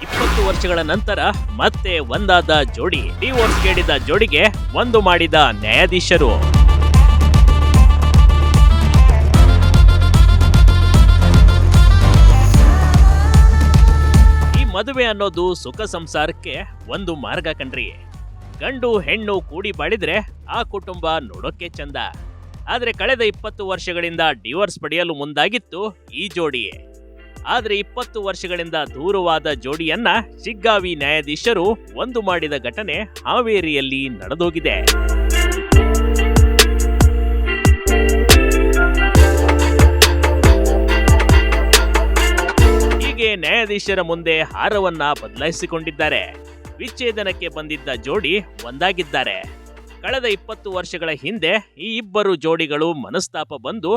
20 ವರ್ಷಗಳ ನಂತರ ಮತ್ತೆ ಒಂದಾದ ಜೋಡಿ. ಡಿವೋರ್ಸ್ ಕೇಳಿದ ಜೋಡಿಗೆ ಒಂದು ಮಾಡಿದ ನ್ಯಾಯಾಧೀಶರು. ಈ ಮದುವೆ ಅನ್ನೋದು ಸುಖ ಸಂಸಾರಕ್ಕೆ ಒಂದು ಮಾರ್ಗ ಕಣ್ರಿ. ಗಂಡು ಹೆಣ್ಣು ಕೂಡಿ ಬಾಳಿದ್ರೆ ಆ ಕುಟುಂಬ ನೋಡೋಕೆ ಚಂದ. ಆದ್ರೆ ಕಳೆದ 20 ವರ್ಷಗಳಿಂದ ಡಿವೋರ್ಸ್ ಪಡೆಯಲು ಮುಂದಾಗಿತ್ತು ಈ ಜೋಡಿ. ಆದ್ರೆ 20 ವರ್ಷಗಳಿಂದ ದೂರವಾದ ಜೋಡಿಯನ್ನ ಶಿಗ್ಗಾವಿ ನ್ಯಾಯಾಧೀಶರು ಒಂದು ಮಾಡಿದ ಘಟನೆ ಹಾವೇರಿಯಲ್ಲಿ ನಡೆದೋಗಿದೆ. ಹೀಗೆ ನ್ಯಾಯಾಧೀಶರ ಮುಂದೆ ಹಾರವನ್ನ ಬದಲಾಯಿಸಿಕೊಂಡಿದ್ದಾರೆ. ವಿಚ್ಛೇದನಕ್ಕೆ ಬಂದಿದ್ದ ಜೋಡಿ ಒಂದಾಗಿದ್ದಾರೆ. ಕಳೆದ 20 ವರ್ಷಗಳ ಹಿಂದೆ ಈ ಇಬ್ಬರು ಜೋಡಿಗಳು ಮನಸ್ತಾಪ ಬಂದು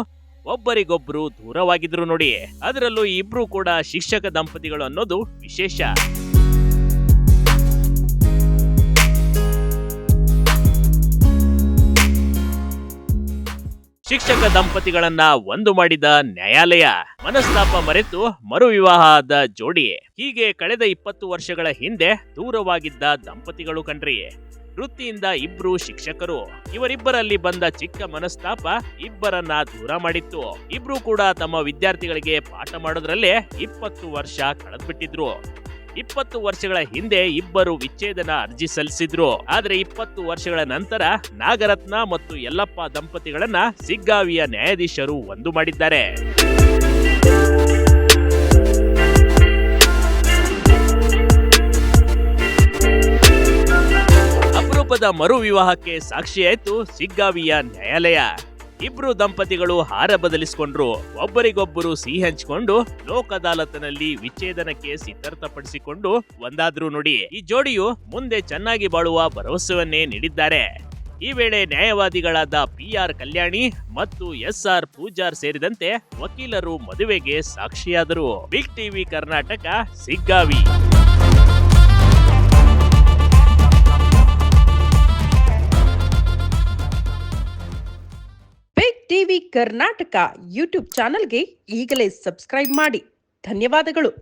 ಒಬ್ಬರಿಗೊಬ್ರು ದೂರವಾಗಿದ್ರು ನೋಡಿ. ಅದರಲ್ಲೂ ಈ ಇಬ್ರು ಕೂಡ ಶಿಕ್ಷಕ ದಂಪತಿಗಳು ಅನ್ನೋದು ವಿಶೇಷ. ಶಿಕ್ಷಕ ದಂಪತಿಗಳನ್ನ ಒಂದು ಮಾಡಿದ ನ್ಯಾಯಾಲಯ. ಮನಸ್ತಾಪ ಮರೆತು ಮರು ವಿವಾಹ ಆದ ಜೋಡಿ. ಹೀಗೆ ಕಳೆದ 20 ವರ್ಷಗಳ ಹಿಂದೆ ದೂರವಾಗಿದ್ದ ದಂಪತಿಗಳು ಕಣ್ರಿ. ವೃತ್ತಿಯಿಂದ ಇಬ್ರು ಶಿಕ್ಷಕರು. ಇವರಿಬ್ಬರಲ್ಲಿ ಬಂದ ಚಿಕ್ಕ ಮನಸ್ತಾಪ ಇಬ್ಬರನ್ನ ದೂರ ಮಾಡಿತ್ತು. ಇಬ್ರು ಕೂಡ ತಮ್ಮ ವಿದ್ಯಾರ್ಥಿಗಳಿಗೆ ಪಾಠ ಮಾಡೋದ್ರಲ್ಲೇ 20 ವರ್ಷ ಕಳೆದ್ಬಿಟ್ಟಿದ್ರು. 20 ವರ್ಷಗಳ ಹಿಂದೆ ಇಬ್ಬರು ವಿಚ್ಛೇದನ ಅರ್ಜಿ ಸಲ್ಲಿಸಿದ್ರು. ಆದ್ರೆ 20 ವರ್ಷಗಳ ನಂತರ ನಾಗರತ್ನ ಮತ್ತು ಯಲ್ಲಪ್ಪ ದಂಪತಿಗಳನ್ನ ಶಿಗ್ಗಾವಿಯ ನ್ಯಾಯಾಧೀಶರು ಒಂದು ಮಾಡಿದ್ದಾರೆ. ಅಪರೂಪದ ಮರು ವಿವಾಹಕ್ಕೆ ಸಾಕ್ಷಿಯಾಯಿತು ಶಿಗ್ಗಾವಿಯ ನ್ಯಾಯಾಲಯ. ಇಬ್ರು ದಂಪತಿಗಳು ಹಾರ ಬದಲಿಸಿಕೊಂಡ್ರು. ಒಬ್ಬರಿಗೊಬ್ಬರು ಸಿಹಿ ಹಂಚಿಕೊಂಡು ಲೋಕ ಅದಾಲತ್ನಲ್ಲಿ ವಿಚ್ಛೇದನಕ್ಕೆ ಸಿದ್ಧಪಡಿಸಿಕೊಂಡು ಒಂದಾದ್ರು ನೋಡಿ. ಈ ಜೋಡಿಯು ಮುಂದೆ ಚೆನ್ನಾಗಿ ಬಾಳುವ ಭರವಸೆಯನ್ನೇ ನೀಡಿದ್ದಾರೆ. ಈ ವೇಳೆ ನ್ಯಾಯವಾದಿಗಳಾದ PR ಕಲ್ಯಾಣಿ ಮತ್ತು SR ಪೂಜಾರ್ ಸೇರಿದಂತೆ ವಕೀಲರು ಮದುವೆಗೆ ಸಾಕ್ಷಿಯಾದರು. Big TV Karnataka, Shiggavi. Big TV Karnataka YouTube ಚಾನೆಲ್ಗೆ ಈಗಲೇ ಸಬ್ಸ್ಕ್ರೈಬ್ ಮಾಡಿ. ಧನ್ಯವಾದಗಳು.